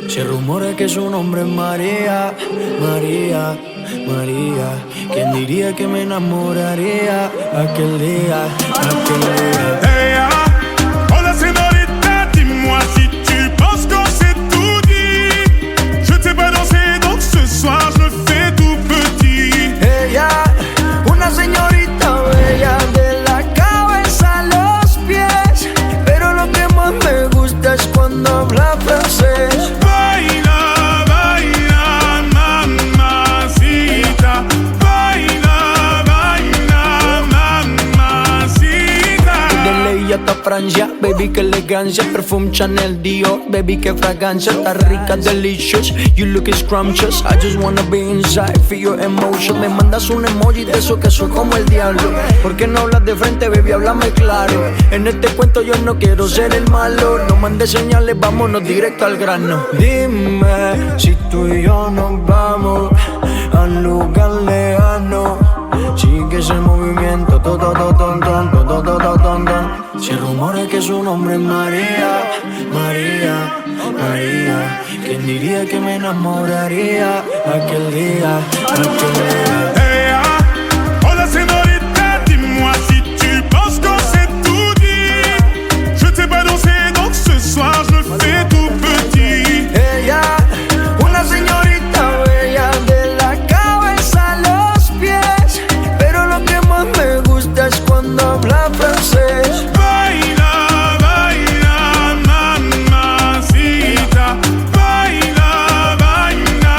Se rumora que su nombre es María, María, María. ¿Quién diría que me enamoraría aquel día, aquel día? Hey, hola señorita, dis-moi si tu penses qu'on s'est tout dit. Je ne sais pas danser, donc ce soir je me fais tout petit. Ella, una señorita bella de la cabeza a los pies, pero lo que más me gusta es cuando habla francés. Baila, baila, mamacita. Baila, baila, mamacita. De ley hasta Francia, baby, qué elegancia. Perfume Chanel, Dior, baby, qué fragancia. Está rica, delicious, you look scrumptious. I just wanna be inside, feel your emotion. Me mandas un emoji de eso que soy como el diablo. ¿Por qué no hablas de frente, baby? Háblame claro. En este cuento yo no quiero ser el malo. No mandes señales, vámonos directo al grano. Dime si tú y yo nos vamos a un lugar lejano. Sigue ese movimiento, Se rumora que su nombre es María, María, María. ¿Quién diría que me enamoraría aquel día, aquel día? Hey, hola señorita, dis-moi si tu penses qu'on s'est tout dit. Je ne sais pas danser, donc ce soir je me fais tout petit. Ella, una señorita bella de la cabeza a los pies, pero lo que más me gusta es cuando habla francés. Baila, baila, mamacita. Baila, baila,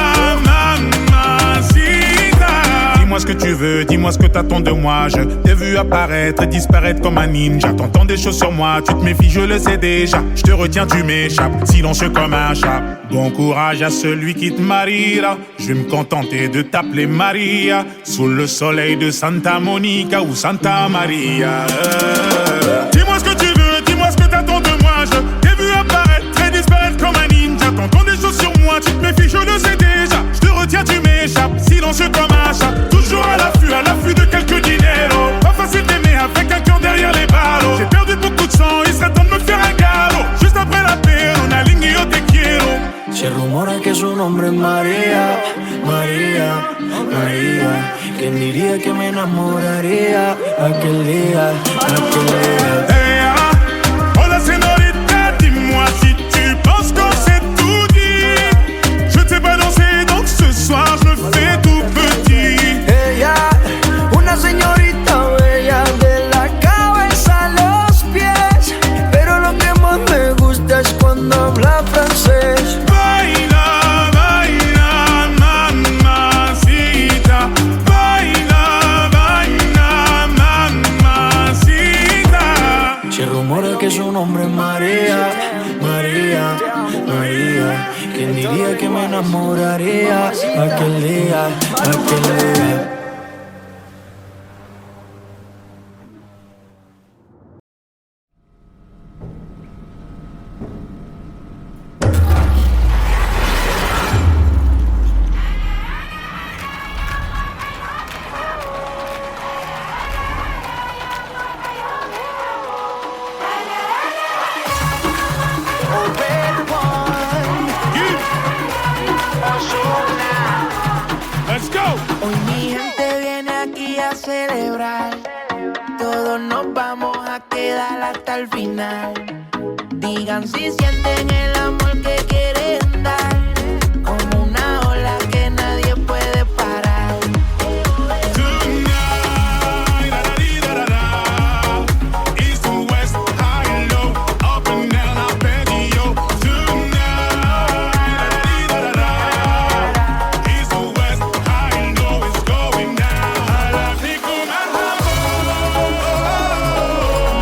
mamacita. Dis-moi ce que tu veux, dis-moi ce que t'attends de moi. Je t'ai vu apparaître et disparaître comme un ninja. T'entends des choses sur moi, tu te méfies, je le sais déjà. Je te retiens, tu m'échappes, silencieux comme un chat. Bon courage à celui qui te mariera. Je vais me contenter de t'appeler Maria. Sous le soleil de Santa Monica ou Santa Maria. Dis-moi ce que tu veux, dis-moi ce que t'attends de moi. Je t'ai vu apparaître et disparaître comme un ninja. T'entends des choses sur moi, tu te méfies, je le sais déjà. Je te retiens, tu m'échappes, silencieux comme un chat. Toujours à l'affût de quelques dineros. Pas facile d'aimer avec un cœur derrière les ballots. J'ai perdu beaucoup de sang, il serait temps de me faire un galop. Juste après la paix, on a ligné au te quiero. Se rumora que su nombre es María, María, María. ¿Quién diría que me enamoraría aquel día, aquel día? Hey, hola señorita, dis-moi si tu penses qu'on s'est tout dit. Je ne sais pas danser, donc ce soir je me fais tout petit. Ella, una señorita bella de la cabeza a los pies, pero lo que más me gusta es cuando habla francés. Baila, baila, mamacita. Baila, baila, mamacita. Se rumora que su nombre es María, María, María. ¿Quién diría que me enamoraría aquel día, aquel día? Let's go. Hoy mi gente viene aquí a celebrar. Todos nos vamos a quedar hasta el final. Digan si sienten el amor que quieren dar. Como una ola que nadie puede parar. Tonight, da-da-dee-da-da-da. East to west, high and low, up and down, I beg you. Tonight, da-da-dee-da-da-da. East to west, high and low, it's going down. Alarico, marhaba.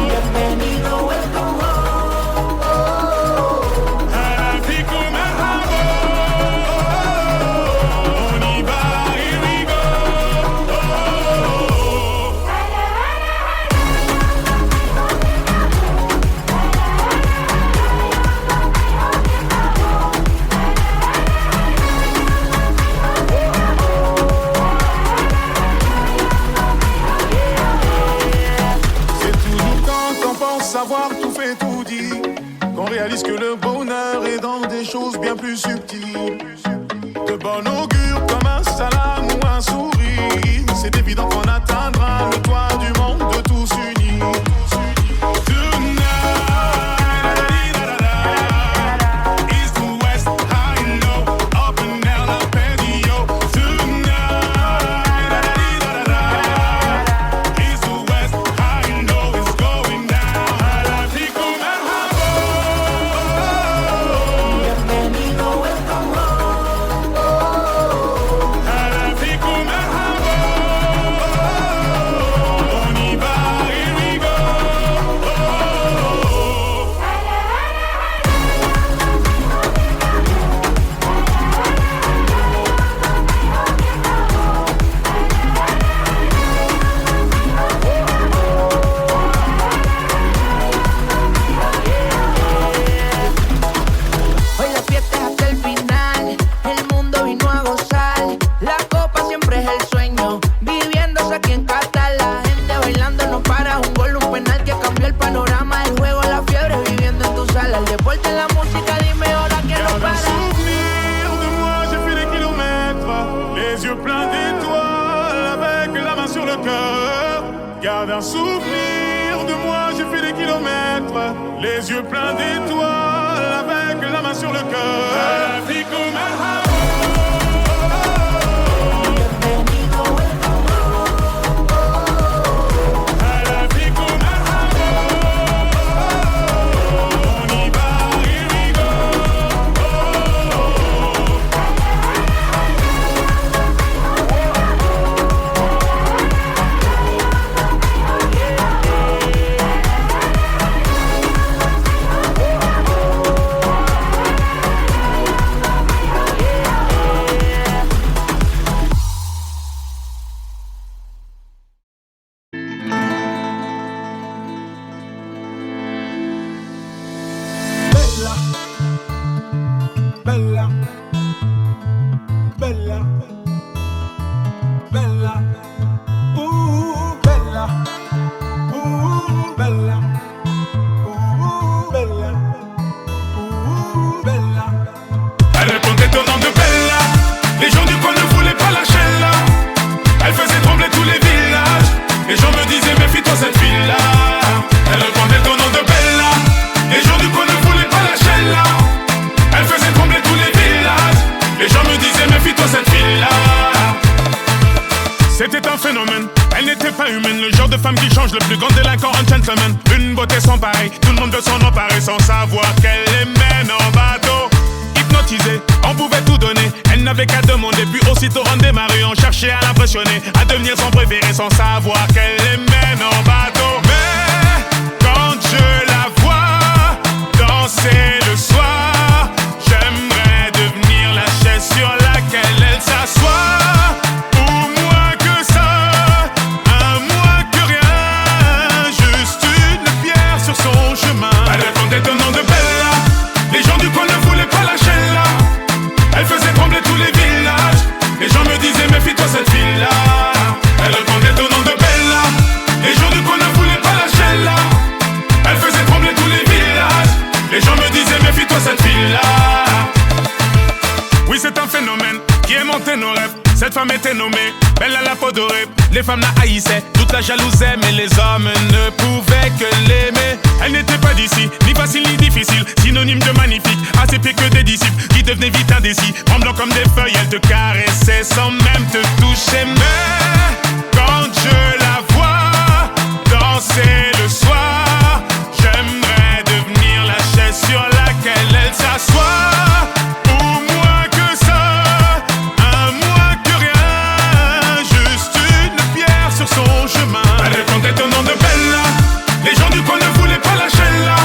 Bienvenido, welcome home. Alarico, marhaba. On y va, here we go. C'est tout nous quand on pense savoir tout fait tout dit. qu'on réalise que le bonheur est dans des choses bien plus subtiles. De bon augure comme un salam ou un sourire. C'est évident qu'on atteindra le toit du monde de tous unis. Garde un souvenir de moi, j'ai fait des kilomètres, les yeux pleins d'étoiles, avec la main sur le cœur. Bella, bella, bella, bella, bella, bella, bella. Elle répondait au nom de Bella. Les gens du coin ne voulaient pas lâcher là. Elle faisait trembler tous les villages. Les gens me disaient méfie-toi cette fille-là. Elle répondait au nom de Bella. Les gens du coin ne voulaient pas lâcher là. Elle faisait trembler tous les villages. Les gens me disaient méfie-toi cette fille-là. C'était un phénomène, elle n'était pas humaine. Le genre de femme qui change le plus grand délinquant en gentleman. Une beauté sans pareil, tout le monde veut s'en emparer sans savoir qu'elle les mène en bateau. Hypnotisée, on pouvait tout donner. Elle n'avait qu'à demander, puis aussitôt on démarrait. On cherchait à l'impressionner, à devenir son préféré sans savoir qu'elle les mène en bateau. Mais quand je la vois danser le soir, j'aimerais devenir la chaise sur laquelle elle s'assoit. Elle répondait au nom de Bella. Les gens du coin ne voulaient pas lâcher là. Elle faisait trembler tous les villages. Les gens me disaient méfie-toi cette fille-là. Elle répondait au nom de Bella. Les gens du coin ne voulaient pas lâcher là. Elle faisait trembler tous les villages. Les gens me disaient méfie-toi cette fille-là. Oui, c'est un phénomène qui aimantait nos rêves. Cette femme était nommée Bella la peau dorée. Les femmes la haïssaient, toute la jalousaient, mais les hommes ne pouvaient que l'aimer. Elle n'était pas d'ici, ni facile ni difficile, synonyme de magnifique, à ses pieds que des disciples qui devenaient vite indécis. Tremblant comme des feuilles, elle te caressait sans même te toucher. Mais quand je la vois danser le soir, j'aimerais devenir la chaise sur laquelle elle s'assoit. Elle répondait au nom de Bella. Les gens du coin ne voulaient pas lâcher là.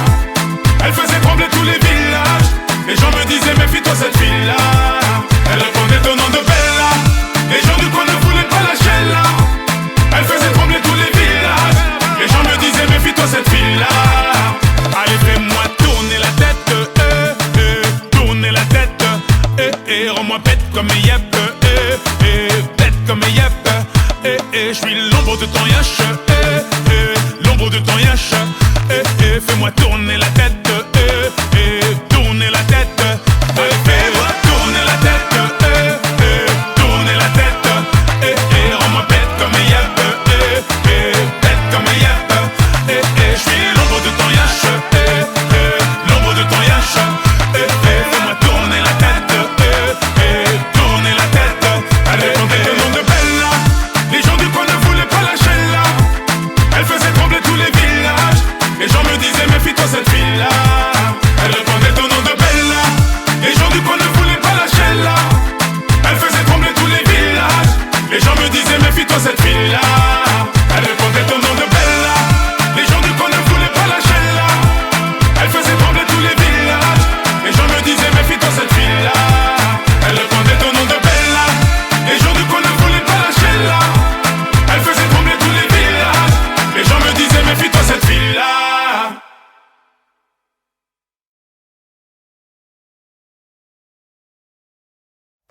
Elle faisait trembler tous les villages. Les gens me disaient méfie-toi cette fille-là. Elle répondait au nom de Bella. Les gens du coin ne voulaient pas lâcher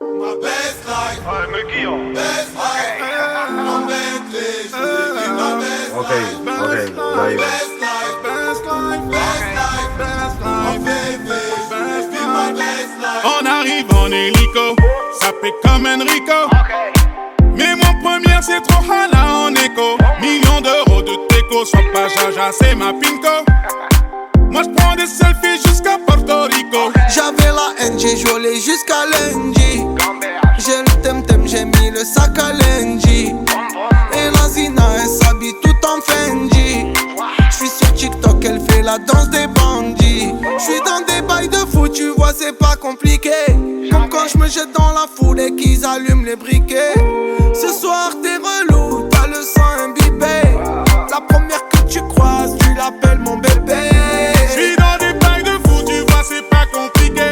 My best life. Ouais, me guillon. Best life. I'm Bentley. Je voulais vivre ma best life. Ok, j'arrive. Best life. Best life. Best life. Best life. En bébé, je voulais vivre ma best life. On arrive en hélico, ça fait comme Enrico. Mais mon première c'est trop hala en écho. Millions d'euros de déco, sois pas jaja, c'est ma pinko. Moi j'prends des selfies jusqu'à Porto Rico. J'avais la haine, j'ai joué jusqu'à lundi. J'ai le temtem, j'ai mis le sac à lundi. Et la Zina, elle s'habille tout en Fendi. J'suis sur TikTok, elle fait la danse des bandits. J'suis dans des bails de fou, tu vois, c'est pas compliqué. Comme quand j'me jette dans la foule et qu'ils allument les briquets. Ce soir, t'es relou, t'as le sang imbibé. La première que tu croises, tu l'appelles mon bébé. J'suis dans des bails de fou, tu vois, c'est pas compliqué.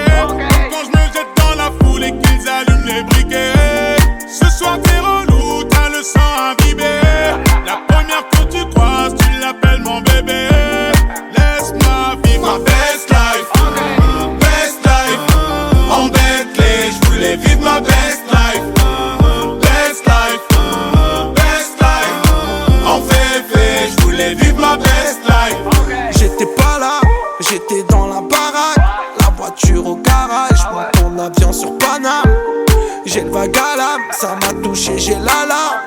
Quand j'me jette dans la foule et qu'ils allument les briquets. Ce soir, t'es relou, t'as le sang imbibé. La première que tu croises, tu l'appelles mon bébé. Laisse-moi vivre ma best life. Best life. En Bentley, je voulais vivre ma best life. Best life. Best life. En féfé, je voulais vivre ma best life. J'étais pas là, j'étais dans la baraque. La voiture au garage, moi ton avion sur Paname. J'ai le vague à l'âme, ça m'a touché, j'ai l'alarme.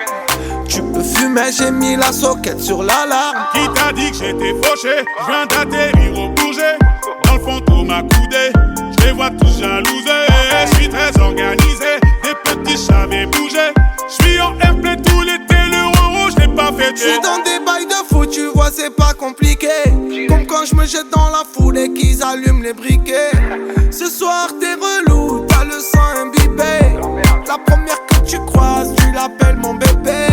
Tu peux fumer, j'ai mis la soquette sur l'alarme. Qui t'a dit que j'étais fauché? Je viens d'atterrir au Bourget. Dans le fond tout m'a coudé, je les vois tous jalousés. Je suis très organisé, des petits j'avais bougé. Je suis en airplay tout l'été, l'euro rouge, je l'ai pas fêté. J'suis dans des bails de fou, tu vois, c'est pas compliqué. Comme quand j'me jette dans la foule et qu'ils allument les briquets. Ce soir t'es relou, t'as le sang imbibé. La première que tu croises, tu l'appelles mon bébé.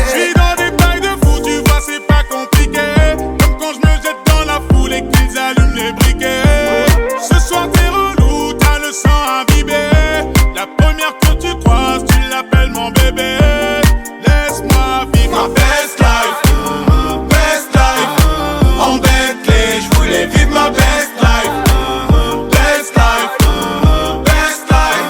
J'suis dans des bails de fou, tu vois, c'est pas compliqué. Comme quand j'me jette dans la foule et qu'ils allument les briquets. Ce soir t'es relou, t'as le sang imbibé. La première que tu croises, tu l'appelles mon bébé. Laisse-moi vivre ma best life. Best life. En Bentley, je voulais vivre ma best life. Best life. Best life.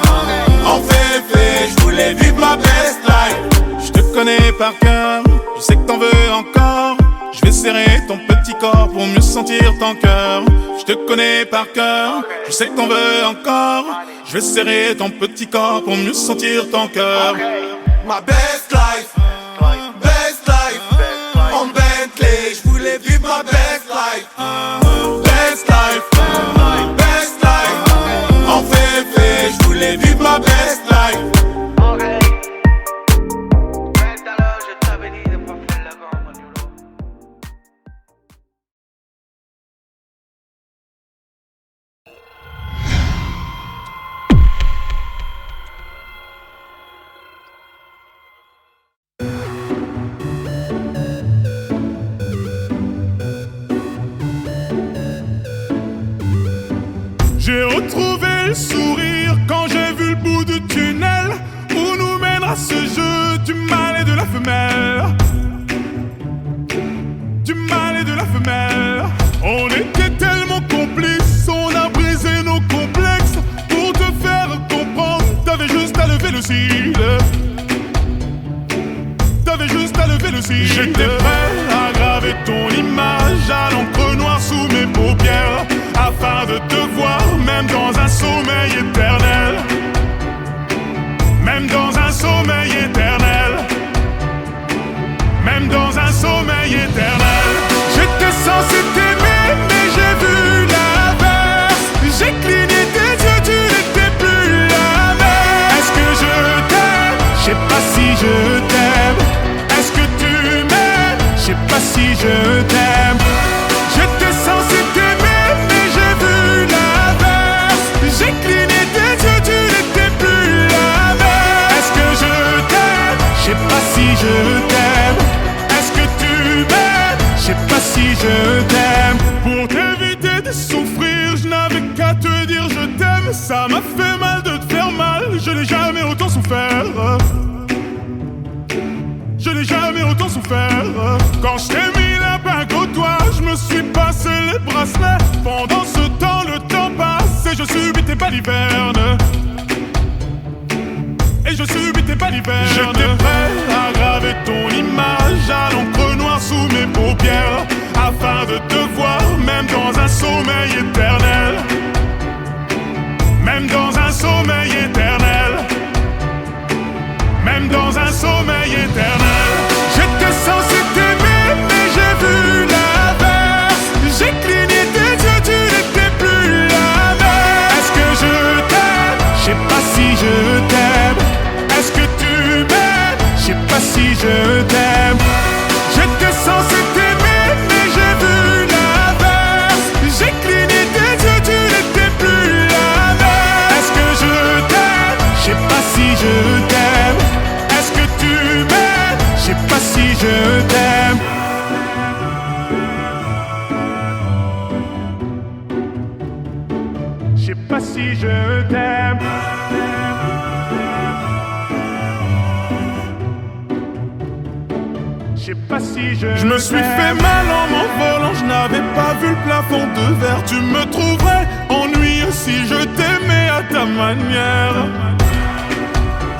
En féfé, je voulais vivre ma best life. Je te connais par cœur, je sais que t'en veux encore. Je vais serrer ton petit corps pour mieux sentir ton cœur. Je te connais par cœur, je sais que t'en veux encore. Je vais serrer ton petit corps pour mieux sentir ton cœur. Ma best life. Best life. En Bentley, je voulais vivre ma best life. Best life. Best life. En féfé, je voulais vivre ma best life. J'ai retrouvé le sourire quand j'ai vu le bout du tunnel où nous mènera ce jeu du mâle et de la femelle. Du mâle et de la femelle. On était tellement complices, on a brisé nos complexes. Pour te faire comprendre, t'avais juste à lever le cil. T'avais juste à lever le cil. J'étais prêt à graver ton image à l'encre noire sous mes paupières, afin de te voir, même dans un sommeil éternel. Même dans un sommeil éternel. Même dans un sommeil éternel. J'étais censé t'aimer, mais j'ai vu l'inverse. J'ai cligné tes yeux, tu n'étais plus la même. Est-ce que je t'aime? Je sais pas si je t'aime. Est-ce que tu m'aimes? Je sais pas si je t'aime. J'étais censé t'aimer, mais j'ai vu l'inverse. J'ai cligné tes yeux, tu n'étais plus la même. Est-ce que je t'aime? Je sais pas si je t'aime. Est-ce que tu m'aimes? Je sais pas si je t'aime. Pour t'éviter de souffrir, je n'avais qu'à te dire je t'aime. Ça m'a fait mal de te faire mal, je n'ai jamais autant souffert. Je n'ai jamais autant souffert. Quand je t'ai mis la bague au doigt, je me suis passé les bracelets. Pendant ce temps, le temps passe et je subis tes balivernes. et je subis tes balivernes. J'étais prêt à graver ton image à l'encre noire sous mes paupières, afin de te voir même dans un sommeil éternel. Même dans un sommeil éternel. Même dans un sommeil éternel. J'étais censé t'aimer mais j'ai vu l'inverse. J'ai cligné tes yeux, tu n'étais plus la même. Est-ce que je t'aime? Je sais pas si je t'aime. Est-ce que tu m'aimes? Je sais pas si je t'aime. J'étais censé t'aimer mais j'ai vu l'inverse. J'ai cligné tes yeux, tu n'étais plus la même. Est-ce que je t'aime? Je sais pas si je t'aime. Est-ce que tu m'aimes? Je sais pas si je t'aime. Je sais pas si je t'aime. Je sais pas si je me suis fait mal en m'envolant, je n'avais pas vu le plafond de verre. Tu me trouverais ennuyeux si je t'aimais à ta manière.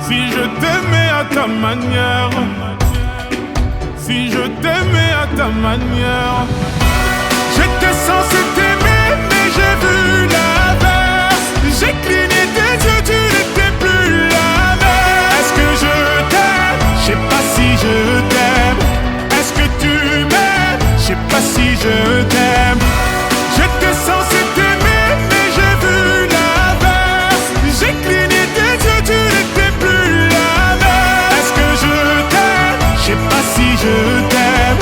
Si je t'aimais à ta manière. Si je t'aimais à ta manière. J'étais censé t'aimer mais j'ai vu l'inverse. J'ai cligné tes yeux, tu n'étais plus la même. Est-ce que je t'aime? Je sais pas si je t'aime. Est-ce que tu m'aimes? Je sais pas si je t'aime. J'étais censé t'aimer mais j'ai vu l'inverse. J'ai cligné tes yeux, tu n'étais plus la même. Est-ce que je t'aime? Je sais pas si je t'aime.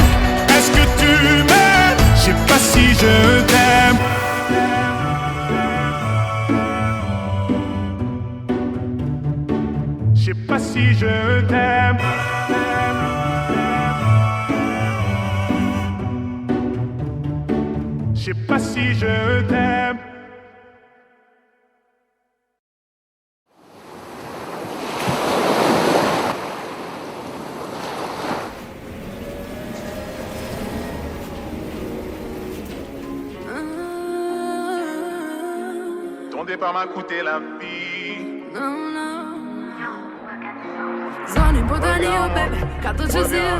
Est-ce que tu m'aimes? Je sais pas si je t'aime. Je sais pas si je t'aime. Je sais pas si je t'aime. Ton départ m'a coûté la vie. Zoni Bodanio, baby, cato ci sia,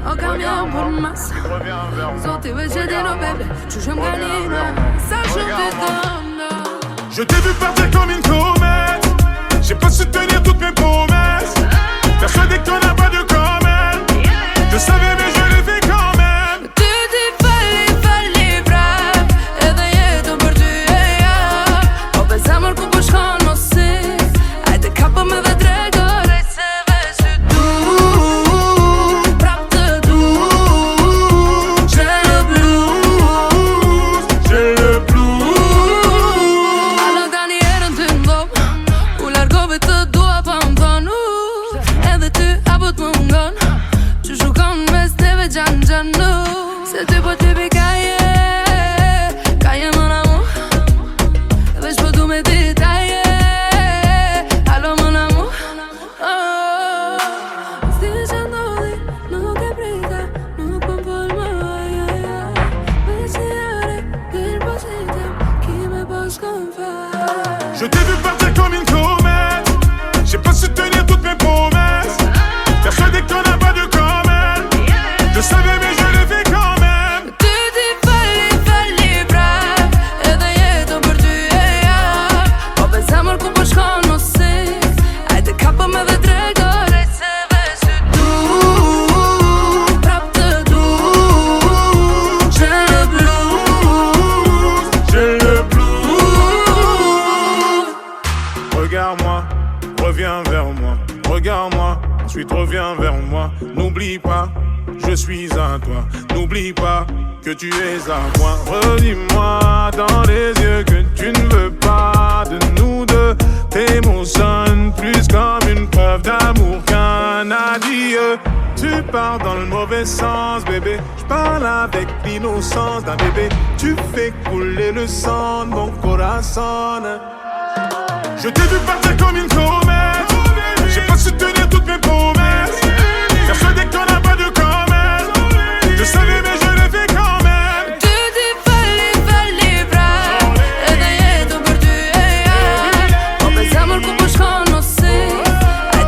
ho cambiato un po' il massa. Sotto invece di no, baby, ci c'è un canino, sai che ti donno. Je t'ai vu partir comme une comète. J'ai pas su tenir toutes mes promesses. Persuadé que t'en as pas de comme elle. Je savais mais je l'ai fait quand même. Tu ti falli bravo, e dai io per te, ho pensato al cupo sconno, sì. Hai del capo me vedrai gore, se vesi tu, proprio tu. C'è le blues, J'ai le blues. Allontani e non ti ndo, un largo per te due pompano. E tu abut mungon, ci giocano me steve giangiano. Se ti potevi caie, caie mon amour. Veci po tu me ti taie, allo mon amour. Oh, stai dicendo di non che briga, non conformo, pensiare che il positivo, chi me può sconfare. Je t'ai vu partir comme une comète. J'ai pas su tenir toutes mes promesses. Persuadé que t'en as pas de comme elle. Je savais mais je l'ai fait quand même. Tu ti falli bravo, e dai io per te, ho pensato al cupo sconno, sì. Hai del capo me vedrai gore, se vesi tu, proprio tu. C'è le blues, J'ai le blues. Regarde-moi, reviens vers moi. Regarde-moi, ensuite reviens vers moi. N'oublie pas, je suis à toi. N'oublie pas que tu es à moi. Redis-moi dans les yeux que tu ne veux pas de nous deux. Tes mots sonnent plus comme une preuve d'amour qu'un adieu. Tu pars dans le mauvais sens, bébé. Je parle avec l'innocence d'un bébé. Tu fais couler le sang de mon corazon. Je t'ai vu partir comme une comète. J'ai pas su tenir toutes mes promesses. Persuadé que t'en as pas de comme elle. Je savais mais je l'ai fait quand même. tu ti falli bravo, e dai io per te, ho pensato al cupo sconno, sì. Hai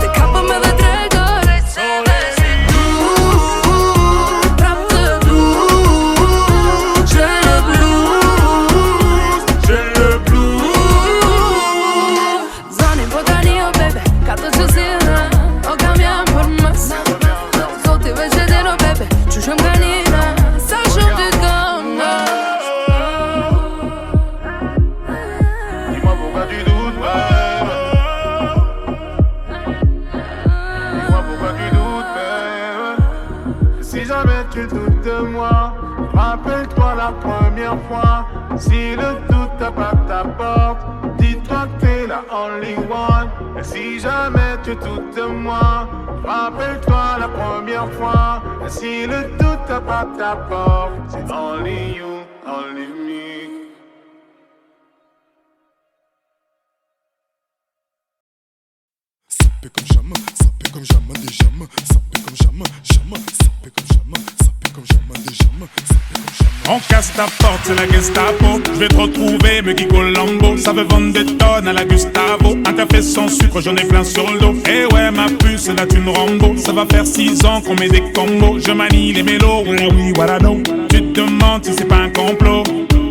la première fois. Si le doute tape à ta porte, dis-toi que t'es la only one. Et si jamais tu doutes de moi, rappelle-toi la première fois. Et si le doute tape à ta porte, c'est only you, only me. Sapé comme jamais, sapé comme jamais des jamais, sapé comme jamais, jamais, sapé comme jamais, sapé comme jamais des jamais, sapé comme jamais. On casse ta porte, c'est la Gestapo. Je vais te retrouver, me Guy Colombo. Ça veut vendre des tonnes à la Gustavo. Un café sans sucre, j'en ai plein sur le dos. Eh ouais, ma puce, là tu me Rambo. Ça va faire 6 ans qu'on met des combos. Je manie les mélos, voilà oui, voilà non. Tu te demandes si c'est pas un complot.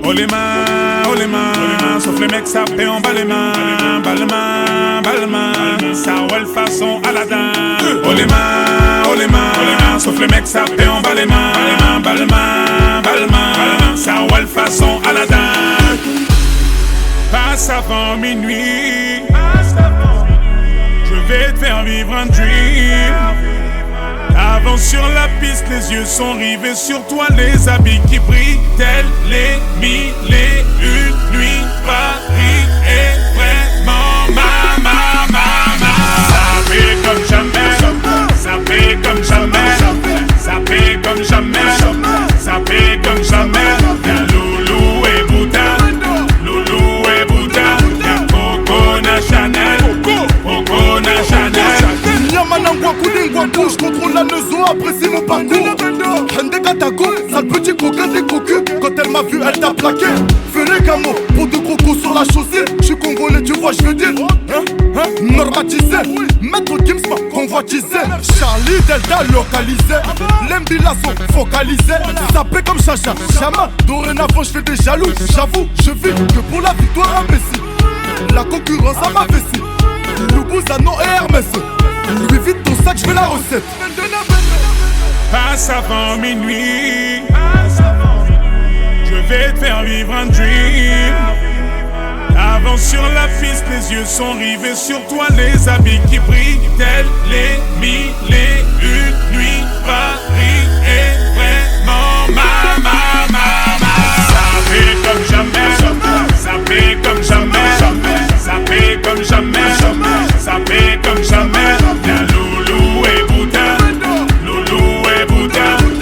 Oh les mains, sauf les mecs sapés en bas les mains. Bas les mains, ça roule façon Aladdin. Oh les mains, sauf les mecs sapés en bas les mains. Bas les mains, ça roule façon Aladdin. Passe avant minuit, je vais te faire vivre un dream. Avance sur la piste, les yeux sont rivés sur toi, les habits qui brillent, tels les 1001 nuits. Paris est vraiment ma. Ça fait comme jamais, ça fait comme jamais, ça fait comme jamais, ça fait comme jamais. Y'a Loulou et Bouddha, y'a Coco Chanel, Coco Chanel. Yamanangwa Koulingwa Couche, contrôle la neuzo, apprécie mon parcours. Hende Katako, sale petit coquin des cocus. Quand elle m'a vu, elle t'a plaqué. Fais les camos, pour de crocos sur la chaussée. J'suis congolais, tu vois, j'veux dire. Normatisé, Maître Gims m'a convoitisé. Charlie Delta localisé. L'embila sont focalisés. Sapé comme Chacha, Chama. Dorénavant, j'fais des jaloux. J'avoue, je vis que pour la victoire imbécile. La concurrence à ma vessie. Loubouzanon et Hermès. Lui vite ton sac, j'veux la recette. Passe avant minuit, je vais te faire vivre un dream. Avance sur la piste, les yeux sont rivés sur toi, les habits qui brillent, tels les 1001 nuits. Paris est vraiment ma. Ça fait comme jamais, ça fait comme jamais, ça fait comme jamais, ça fait comme jamais. Y'a Loulou et Bouddha,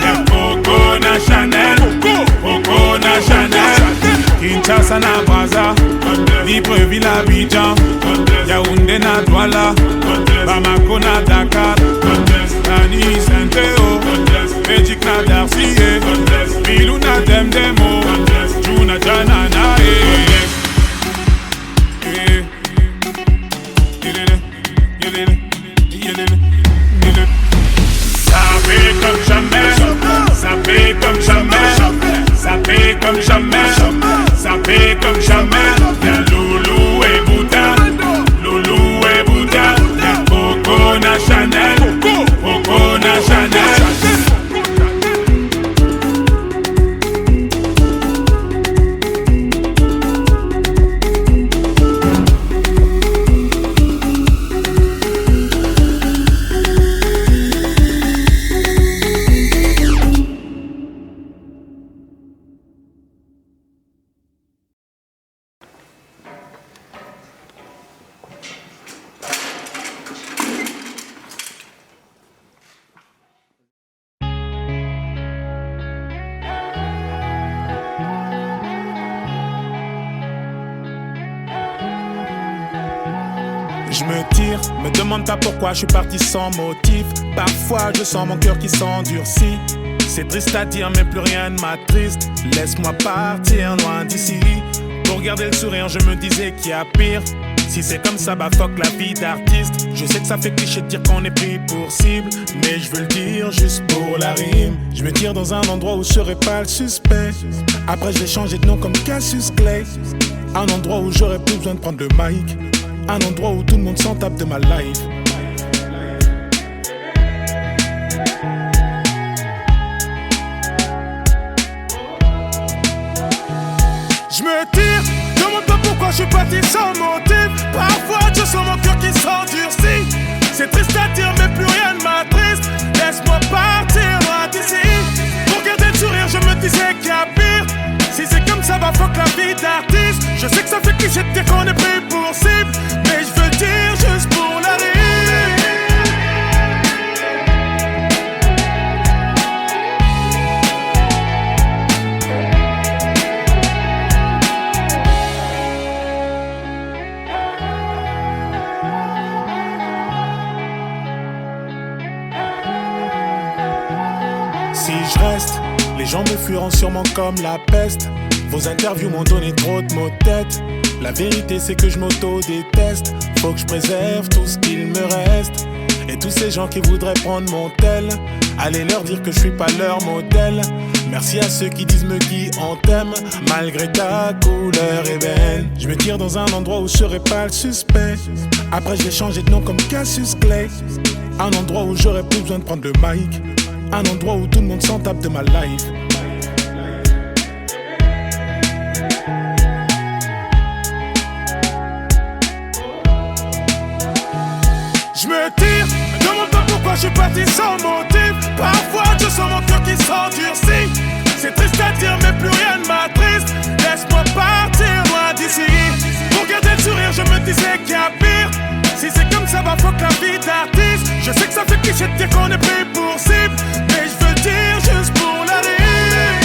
y'a Coco Chanel, Coco Chanel. Kinshasa na Braza, Libreville Abidjan, Yaoundé na Douala, Bamako na Dakar, Nani Saint-Théo, Magic na Darcy, Bilou na Demdemo, Juna Jana na Ça fait comme jamais, ça fait comme jamais, ça fait comme jamais, ça fait comme jamais. Y'a Loulou et Bouddha, y'a Coco Chanel, Coco Chanel. Je me tire, me demande pas pourquoi je suis parti sans motif. Parfois je sens mon cœur qui s'endurcit. C'est triste à dire mais plus rien ne m'attriste. Laisse-moi partir loin d'ici. Pour garder le sourire je me disais qu'il y a pire. Si c'est comme ça bah fuck la vie d'artiste. Je sais que ça fait cliché de dire qu'on est pris pour cible, mais je veux le dire juste pour la rime. Je me tire dans un endroit où je serai pas le suspect. Après je vais changer de nom comme Cassius Clay. Un endroit où j'aurais plus besoin de prendre le mic. Un endroit où tout le monde s'en tape de ma life. Je me tire, demande pas pourquoi je suis parti sans motif. Parfois je sens mon cœur qui s'endurcit. C'est triste à dire mais plus rien ne m'attriste. Laisse-moi partir loin d'ici. Pour garder le sourire je me disais qu'il y a pire. va fuck la vie d'artiste. Je sais que ça fait cliché de dire qu'on est pris pour cible, mais je veux le dire juste pour la rime. Si je reste, les gens me fuiront sûrement comme la peste. Vos interviews m'ont donné trop de maux de tête. La vérité c'est que je m'auto-déteste. Faut que je préserve tout ce qu'il me reste. Et tous ces gens qui voudraient prendre mon tel, allez leur dire que je suis pas leur modèle. Merci à ceux qui disent me qui on t'aime, malgré ta couleur ébène. Je me tire dans un endroit où je serai pas le suspect. Après je vais changer de nom comme Cassius Clay. Un endroit où j'aurais plus besoin de prendre le mic. Un endroit où tout le monde s'en tape de ma life. Je me tire, me demande pas pourquoi je suis parti sans motif. Parfois je sens mon cœur qui s'endurcit. C'est triste à dire mais plus rien ne m'attriste. Laisse-moi partir loin d'ici. Pour garder le sourire je me disais qu'il y a pire. Si c'est comme ça va fuck la vie d'artiste. Je sais que ça fait cliché de dire qu'on est pris pour cible, mais je veux le dire juste pour la rime.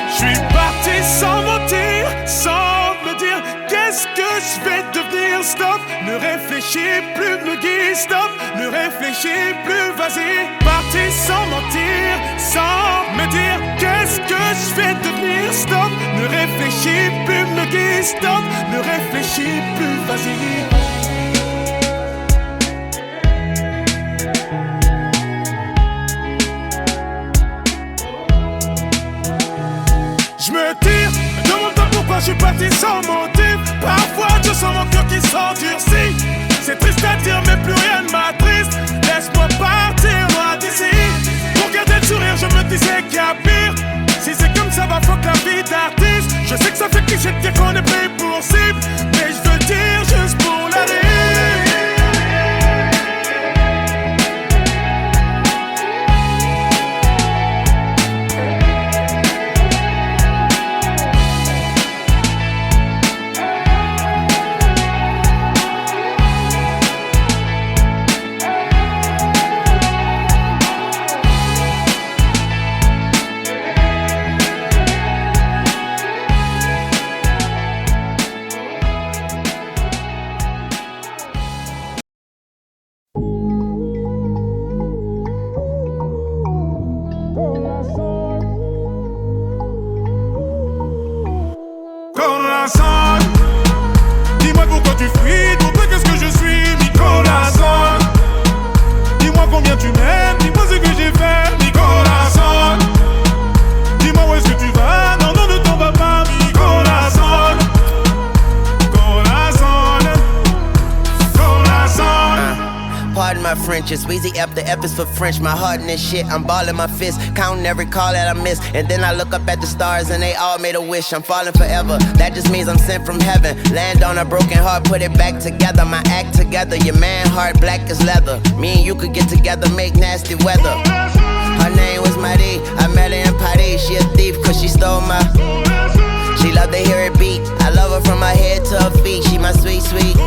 J'suis parti sans mentir, sans me dire qu'est-ce que je vais devenir. Stop, ne réfléchis plus, me guide. Stop, ne réfléchis plus, vas-y. Parti sans mentir, sans me dire qu'est-ce que je vais devenir. Stop, ne réfléchis plus, me guide. Stop, ne réfléchis plus, vas-y. Je me tire, me demande pas pourquoi je suis parti sans motif. Parfois je sens mon cœur qui s'endurcit. C'est triste à dire mais plus rien ne m'attriste. Laisse-moi partir loin d'ici. Pour garder le sourire je me disais qu'il y a pire. Si c'est comme ça va fuck la vie d'artiste. Je sais que ça fait cliché de dire qu'on est pris pour cible, mais je veux le dire juste pour la rime. Dis-moi pourquoi tu fuis, pour toi qu'est-ce que je suis, Nicolas. Dis-moi combien tu m'aimes, dis-moi ce que j'ai fait, Nicolas. Dis-moi où est-ce que tu vas, non, non, ne t'en vas pas, Nicolas. Pardon my French, it's Weezy F, the F is for French. My heart in this shit, I'm balling my fist, counting every call that I miss. And then I look up at the stars and they all made a wish. I'm falling forever, that just means I'm sent from heaven. Land on a broken heart, put it back together. My act together, your man heart black as leather. Me and you could get together, make nasty weather. Her name was Marie, I met her in Paris. She a thief cause she stole my. She love to hear it beat, I love her from her head to her feet. She my sweet, sweet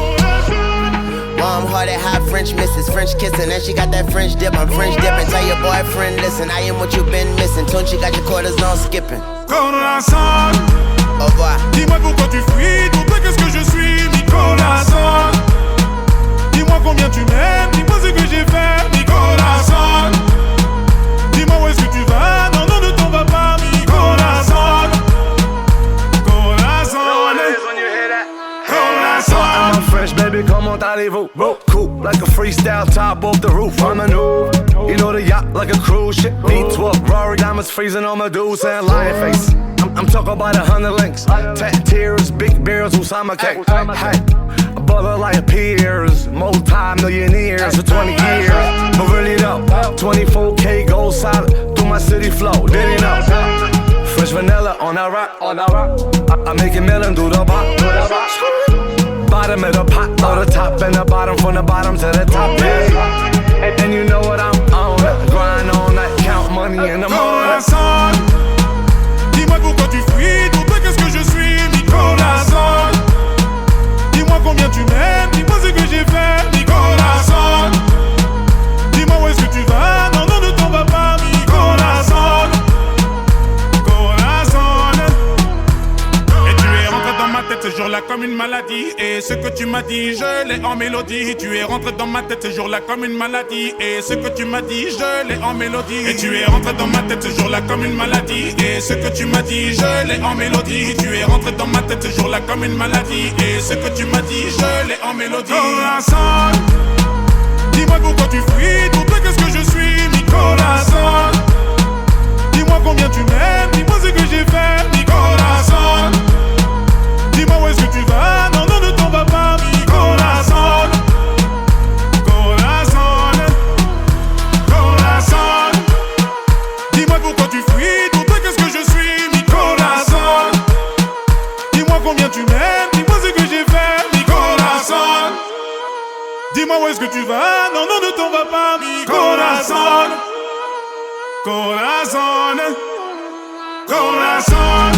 warm-hearted, hot French missus, French kissing, and she got that French dip. I'm French dipping. Tell your boyfriend, listen, I am what you been missing. Tune, she got your quarters on skipping. Nicolas. Au revoir. Dis-moi pourquoi tu fuis, pour toi qu'est-ce que je suis, Nicolas. Dis-moi combien tu m'aimes, dis-moi ce que j'ai fait, Nicolas. Dis-moi où est-ce que tu vas, non, non, ne t'en vas pas, Nicolas. I'm fresh, baby, comment allez-vous? Cool, like a freestyle top off the roof. I'm a new, you know the yacht like a cruise ship. V12, Rory diamonds freezing on my dudes and lion face. I'm talking about 100 links, tears, big beers, Usama cake. Hey, a brother like peers, multi-millionaires for 20 years. But really though, 24K gold solid through my city flow. Did he know? Fresh vanilla on that rock, I make a million do the bop. bottom of the pot, or the top and the bottom, from the bottom to the top, yeah. And you know what I'm on, grind all night, count money in the morning. Dis-moi pourquoi tu fuis, pour toi qu'est-ce que je suis, Nicolas Son. Dis-moi combien tu m'aimes, dis-moi ce que j'ai fait, Nicolas Son. Dis-moi où est-ce que tu vas, non, non, ne t'en vas pas, Nicolas Son. Et tu es rentré dans ma tête ce jour-là comme une maladie. Et ce que tu m'as dit, je l'ai en mélodie. Tu es rentré dans ma tête ce jour-là comme une maladie. Et ce que tu m'as dit, je l'ai en mélodie. Et tu es rentré dans ma tête ce jour-là comme une maladie. Et ce que tu m'as dit, je l'ai en mélodie. Tu es rentré dans ma tête ce jour-là comme une maladie. Et ce que tu m'as dit, je l'ai en mélodie. Corazon, dis-moi pourquoi tu fuis, pour toi qu'est-ce que je suis, mi corazon. Dis-moi combien tu m'aimes, dis-moi ce que j'ai fait, mi corazon. Dis-moi où est-ce que tu vas, non, non, ne t'en vas pas, mi corazon. Corazon, corazon. Dis-moi pourquoi tu fuis, pour toi qu'est-ce que je suis, mi corazon. Dis-moi combien tu m'aimes, dis-moi ce que j'ai fait, mi corazon. Dis-moi où est-ce que tu vas, non, non, ne t'en vas pas, mi corazon. Corazon, corazon.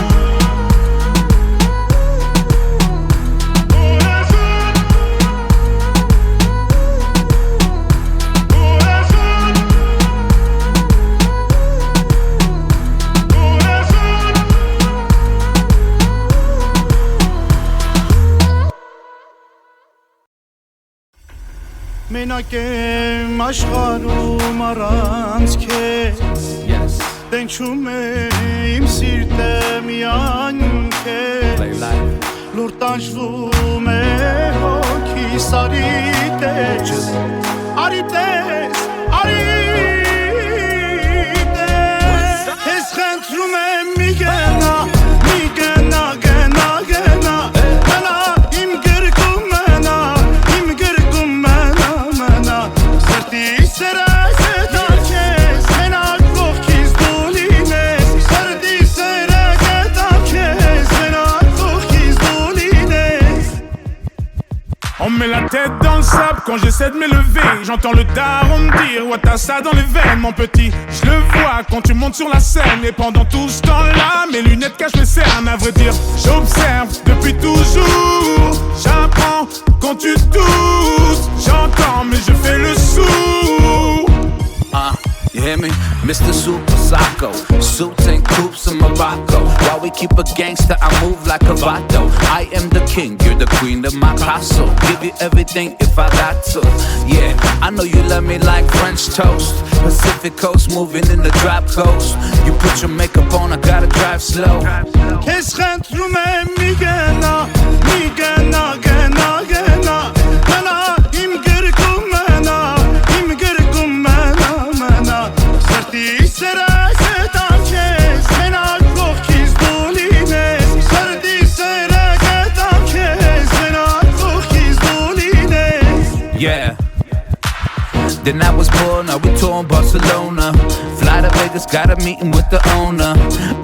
Մենակ եմ աշխարհում առանց քեզ Տենչում է իմ սիրտը միայն քեզ Լուր տանջվում է հոգիս արի տես Արի տես, արի տես Ես խնդրում եմ մի գնա, մի գնա, գնա, գնա Մնա իմ գրկում մնա, իմ գրկում մնա, մնա Սրտի սրս տար քեզ, մենակ կողքից դու լինես Սրտի սրը գտամ քեզ, մենակ կողքից դու լինես On me met la tête dans le sable quand j'essaie de m'élever. J'entends le daron me dire ouais t'as ça dans les veines mon petit. Je le vois quand tu montes sur la scène. Et pendant tout ce temps-là mes lunettes cachent mes cernes. À vrai dire j'observe depuis toujours. J'apprends quand tu doutes. J'entends mais je fais le sourd. You hear me? Mr. Super Psycho, suits and coops in Morocco. While we keep a gangster, I move like a vato. I am the king, you're the queen of my castle. Give you everything if I got to. Yeah, I know you love me like French toast. Pacific coast, moving in the drop coast. You put your makeup on, I gotta drive slow. Քեզ խնդրում եմ մի գնա, մի գնա, գնա, գնա Մնա իմ գրկում մնա, իմ գրկում մնա, մնա Սրտի սրս տար քեզ, մենակ կողքից դու լինես Սրտի սրը գտամ քեզ, մենակ կողքից դու լինես Yeah. Then I was born, now we tour in Barcelona. Fly to Vegas, got a meeting with the owner.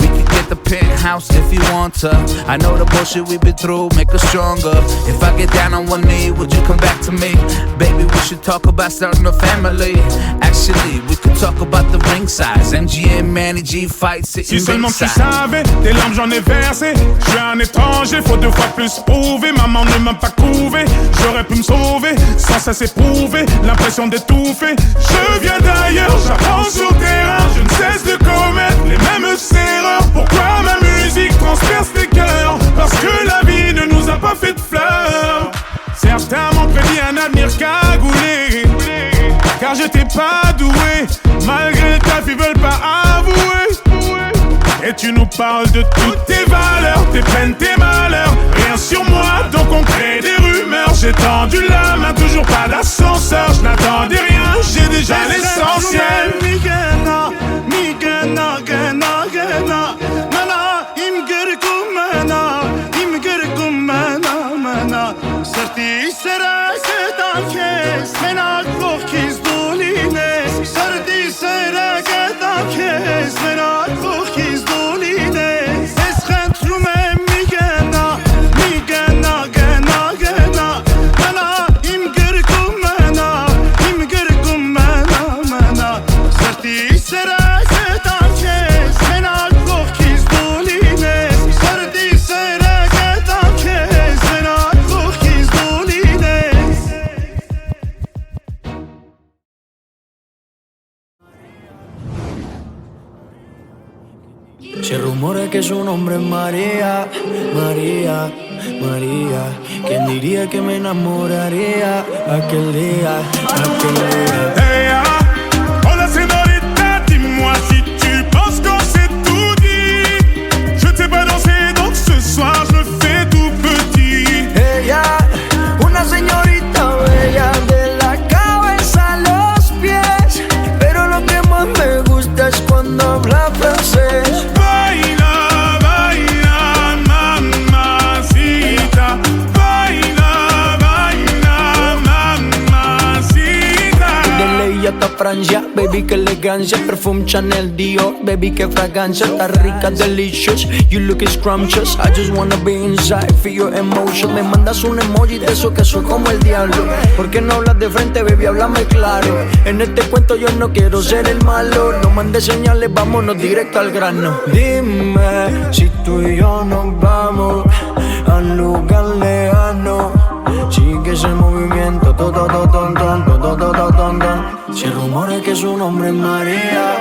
We can get the penthouse if you want to. I know the bullshit we've been through, make us stronger. If I get down on one knee, would you come back to me? Baby, we should talk about starting a family. Actually, we could talk about the ring size. MGM, Manny G fight, sitting Si seulement tu ringside. savais, tes larmes j'en ai versé. Je suis un étranger, faut 2 fois plus prouver. Maman ne m'a pas couvé, j'aurais pu me sauver sans cesse éprouver l'impression d'étouffer. Je viens d'ailleurs, j'apprends sur le terrain. Je ne cesse de commettre les mêmes erreurs. Pourquoi ma musique transperce les cœurs? Parce que la vie ne nous a pas fait de fleurs. Certains m'ont prédit un avenir cagoulé, car j'étais pas doué. Malgré le taf, ils veulent pas avouer. Et tu nous parles de toutes tes valeurs, tes peines, tes malheurs. Rien sur moi, donc on crée des rumeurs. J'ai tendu la main, toujours pas d'ascenseur. Je n'attendais rien, j'ai déjà l'essentiel. Mi gena, mi gena, gena, gena Mena, im girkum mena, im girkum mena, mena Sırtı sıra sıdan kes, mena kохkiz dու լինես Sırtı sıra գտամ kes, mena kохkiz dու լինես Ես խնդրում եմ մի գնա, գնա, գնա Se rumora que su nombre es María, María, María. ¿Quién diría que me enamoraría aquel día, aquel día? Hey, hola señorita, dis-moi si tu penses qu'on s'est tout dit. Je t'ai pas dansé, donc ce soir je me fais tout petit. Ella, una señorita bella de la cabeza a los pies, pero lo que más me gusta es cuando habla francés. Baila, baila, mamacita. Baila, baila, mamacita. De ley hasta Francia, baby, que elegancia. Perfume Chanel, Dior, baby, que fragancia. Está rica, delicious, you look scrumptious. I just wanna be inside, feel your emotion. Me mandas un emoji de eso que soy como el diablo. ¿Por qué no hablas de frente, baby? Háblame claro. En este cuento yo no quiero ser el malo. No mandes señales, vámonos directo al grano. Dime si tú y yo nos vamos a un lugar lejano. Sigue ese movimiento, Se rumora que su nombre es María,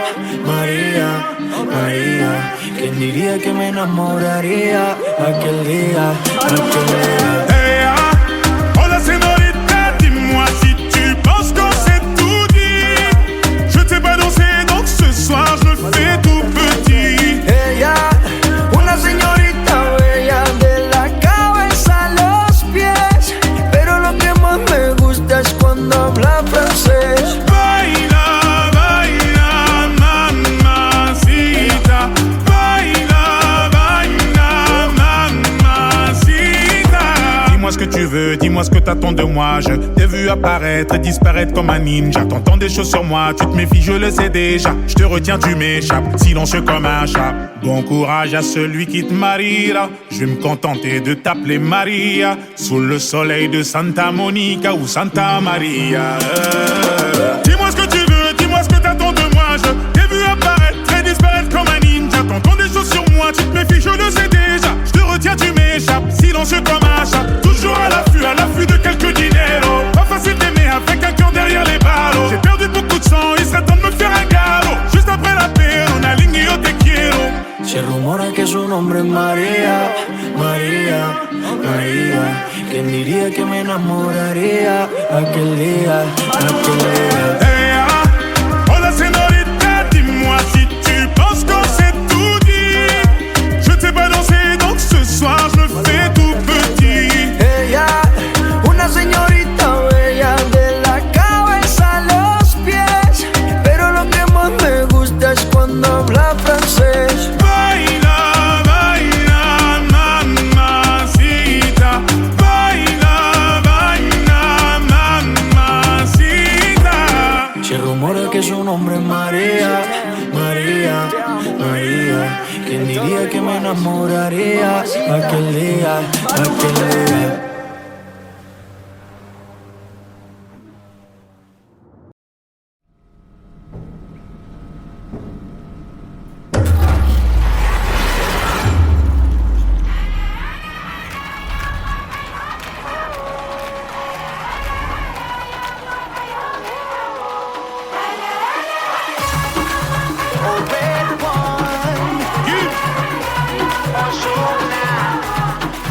María, María. ¿Quién diría que me enamoraría aquel día, aquel día? Hey, hola señorita, dis-moi si tu penses qu'on s'est tout dit. Je t'ai pas dansé, donc ce soir je me fais tout petit. Ella, una señorita bella de la cabeza a los pies, pero lo que más me gusta es cuando habla francés. Baila, baila, mamacita. Baila, baila, mamacita. Dis-moi ce que tu veux, dis-moi ce que t'attends de moi. Je t'ai vu apparaître et disparaître comme un ninja. T'entends des choses sur moi, tu te méfies, je le sais déjà. Je te retiens, tu m'échappes, silencieux comme un chat. Bon courage à celui qui te mariera. Je vais me contenter de t'appeler Maria. Sous le soleil de Santa Monica ou Santa Maria. Dis-moi ce que tu veux, dis-moi ce que t'attends de moi. Je t'ai vu apparaître et disparaître comme un ninja. T'entends des choses sur moi, tu te méfies, je le sais déjà. Je te retiens, tu m'échappes, silencieux comme un chat. Toujours à l'affût de quelques dineros. Pas facile d'aimer avec un cœur derrière les barreaux. J'ai perdu beaucoup de sang, il serait temps de me faire un galop. Juste après la paix, on a ligné au te quiero. Se rumora que su nombre es María, María, María. ¿Quién diría que me enamoraría aquel día, aquel día? Hey, hola señorita, dis-moi si tu penses qu'on s'est tout dit. Je t'ai pas dansé, donc ce soir je me fais tout petit. Ella, una señorita bella de la cabeza a los pies, pero lo que más me gusta es cuando habla francés. Baila, baila, mamacita. Baila, baila, mamacita. Se rumora que su nombre es María, María, María. ¿Quién diría que me enamoraría aquel día, aquel día?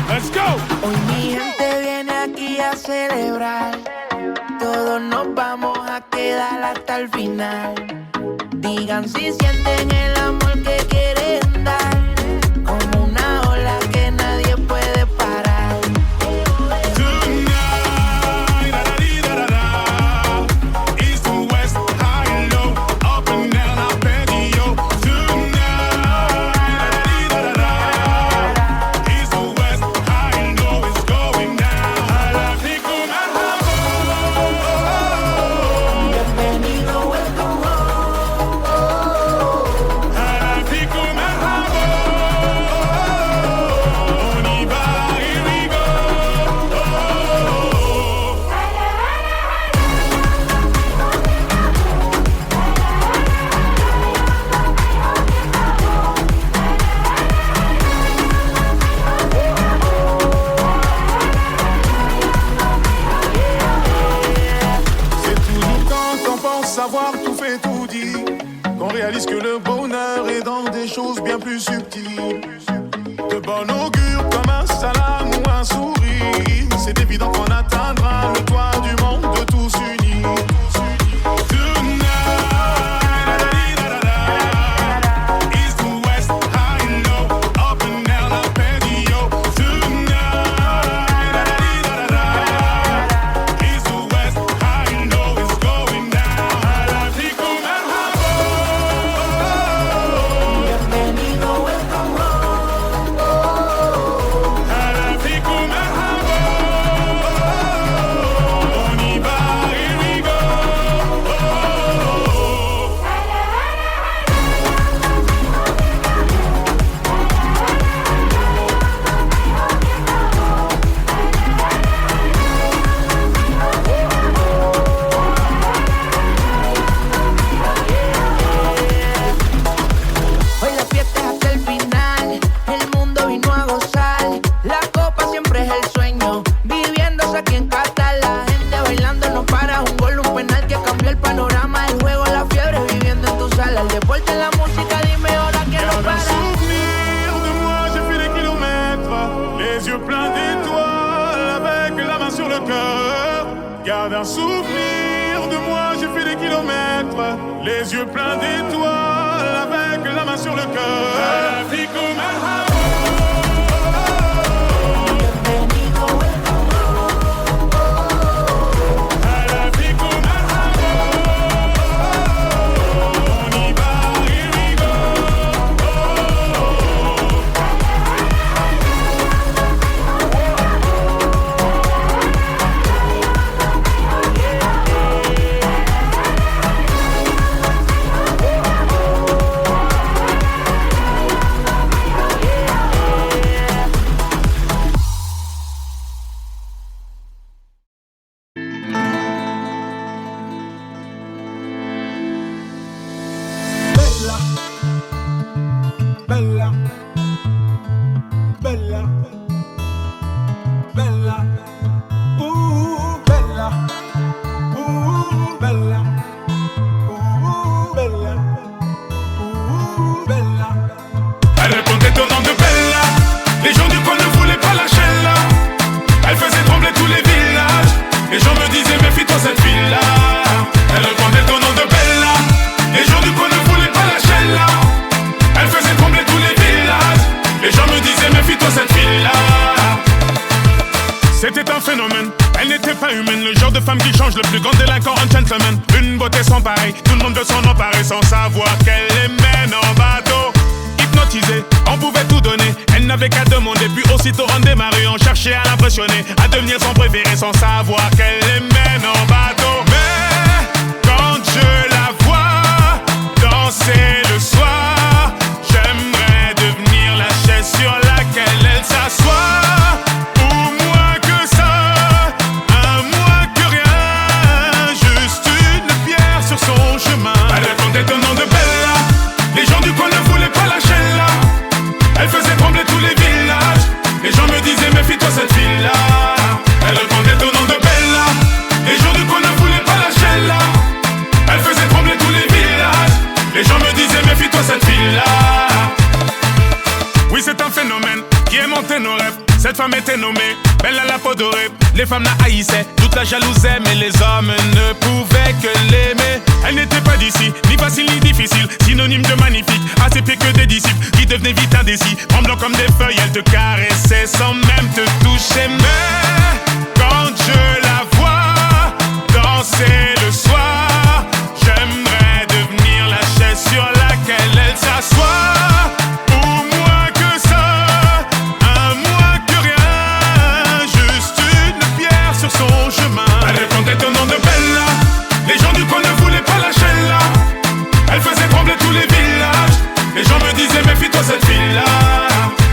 Let's go. Hoy mi gente viene aquí a celebrar. Todos nos vamos a quedar hasta el final. Digan si sienten el amor que quieren dar. Como una ola que nadie puede parar. East to west, high and low, up and down, I'll bet you. East to west, high and low, it's going down. A la pico Bienvenido, welcome home. a la pico qu'on réalise que le bonheur est dans des choses bien plus subtiles. De bon augure comme un salam ou un sourire. C'est évident qu'on atteindra le toit du monde de tous unis. Garde un souvenir de moi, j'ai fait des kilomètres, les yeux pleins d'étoiles, avec la main sur le cœur. C'était un phénomène, elle n'était pas humaine. Le genre de femme qui change, le plus grand délinquant, un gentleman. Une beauté sans pareil, tout le monde veut s'en emparer sans savoir qu'elle les mène en bateau. Hypnotisée, on pouvait tout donner. Elle n'avait qu'à demander, puis aussitôt on démarrait. On cherchait à l'impressionner, à devenir son préféré sans savoir qu'elle les mène en bateau. Mais quand je la vois danser le soir, j'aimerais devenir la chaise sur laquelle elle s'assoit. Cette fille-là, elle répondait au nom de Bella. Les gens du coin ne voulaient pas lâcher là. Elle faisait trembler tous les villages. Les gens me disaient méfie-toi cette fille-là. Oui, c'est un phénomène qui est monté nos rêves. Cette femme était nommée Bella la peau dorée. Les femmes la haïssaient, toute la jalousaient, mais les hommes ne pouvaient que l'aimer. Elle n'était pas d'ici, ni facile ni difficile, synonyme de magnifique, à ses pieds que des disciples qui devenaient vite indécis. Tremblant comme des feuilles, elle te caressait sans même te toucher. Mais quand je la vois danser le soir, j'aimerais devenir la chaise sur laquelle elle s'assoit. Elle répondait au nom de Bella. Les gens du coin ne voulaient pas lâcher là. Elle faisait trembler tous les villages. Les gens me disaient méfie-toi cette fille-là.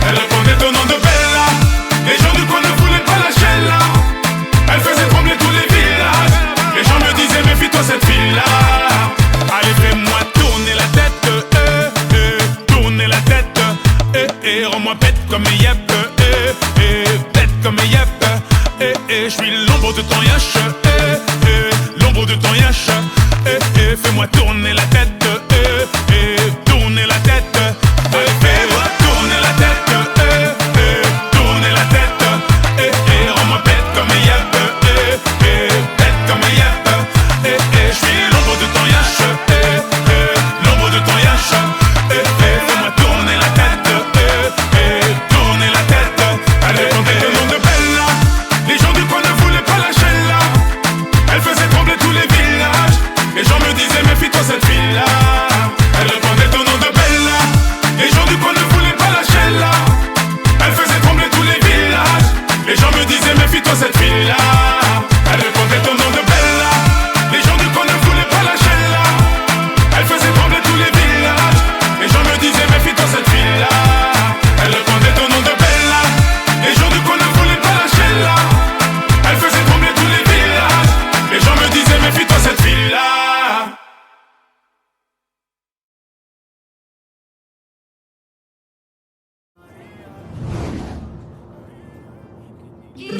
Elle répondait au nom de Bella. Les gens du coin ne voulaient pas lâcher là. Elle faisait trembler tous les villages. Les gens me disaient méfie-toi cette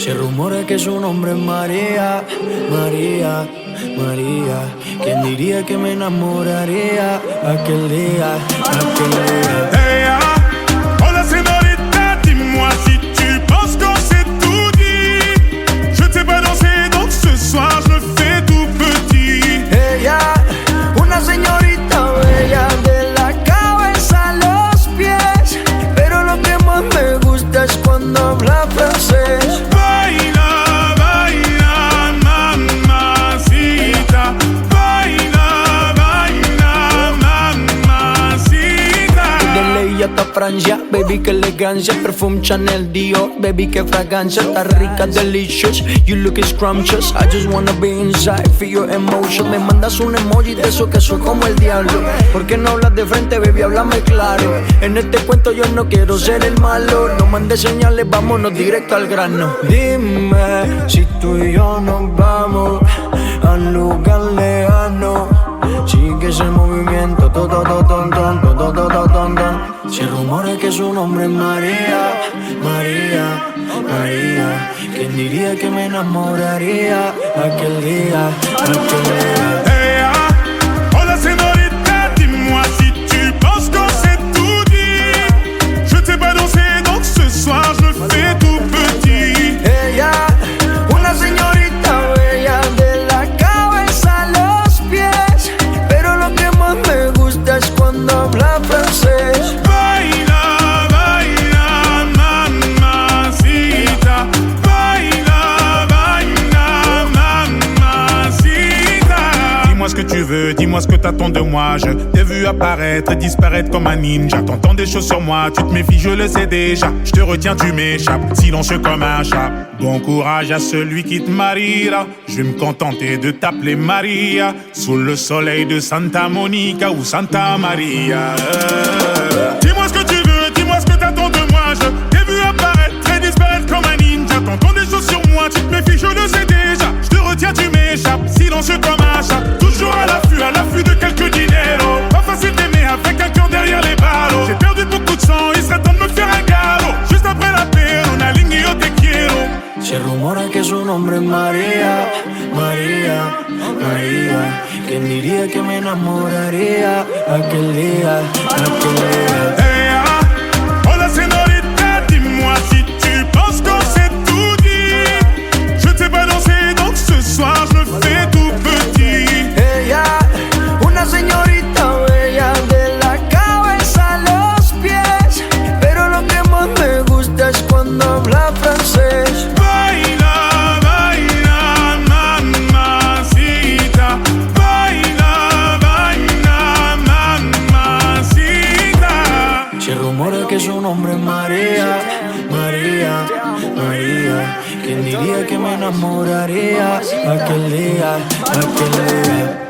Se rumora que su nombre es María, María, María. ¿Quién diría que me enamoraría aquel día, aquel día? Hey, hola señorita, dis-moi si tu penses qu'on s'est tout dit. Je ne sais pas danser, donc ce soir je me fais tout petit. Ella, una señorita bella de la cabeza a los pies, pero lo que más me gusta es cuando habla francés. Baila, baila, mamacita. Baila, baila, mamacita. De ley hasta Francia, baby, que elegancia. Perfume Chanel, Dior, baby, que fragancia. Está rica, delicious, you look scrumptious. I just wanna be inside, feel your emotion. Me mandas un emoji de eso que soy como el diablo. ¿Por qué no hablas de frente, baby? Háblame claro. En este cuento yo no quiero ser el malo. No mandes señales, vámonos directo al grano. Dime si tú y yo nos vamos a un lugar lejano. Sigue ese movimiento, se rumora que su nombre es María, María, María. ¿Quién diría que me enamoraría aquel día, aquel día? Hey, hola señorita, dis-moi si tu penses qu'on s'est tout dit. Je ne sais pas danser, donc ce soir je me fais tout petit. Ella, una señorita bella de la cabeza a los pies, pero lo que más me gusta es cuando habla francés. Baila, baila, mamacita. Baila, baila, mamacita. Dis-moi ce que tu veux, dis-moi ce que t'attends de moi. Je t'ai vu apparaître et disparaître comme un ninja. T'entends des choses sur moi, tu te méfies, je le sais déjà. Je te retiens, tu m'échappes, silencieux comme un chat. Bon courage à celui qui te mariera. Je vais me contenter de t'appeler Maria. Sous le soleil de Santa Monica ou Santa Maria. Dis-moi ce que tu veux, dis-moi ce que t'attends de moi. Je t'ai vu apparaître et disparaître comme un ninja. T'entends des choses sur moi, tu te méfies, je le sais déjà. Je te retiens, tu m'échappes, silencieux comme un chat. Toujours à l'affût de quelques dineros. Pas facile d'aimer avec un cœur derrière les barreaux. J'ai perdu beaucoup de sang, il serait temps de me faire un galop. Juste après la paix, on a ligné au te quiero. Se rumora que su nombre es María, María, María. ¿Quién diría que me enamoraría aquel día, aquel día? Hey, hola señorita, dis-moi si tu penses qu'on s'est tout dit. Je ne sais pas danser, donc ce soir je me fais tout petit. Ella, una señorita bella de la cabeza a los pies, pero lo que más me gusta es cuando habla francés. Baila, baila, mamacita. Baila, baila, mamacita. Se rumora que su nombre es María, María, María. ¿Quién diría que me enamoraría aquel día, aquel día?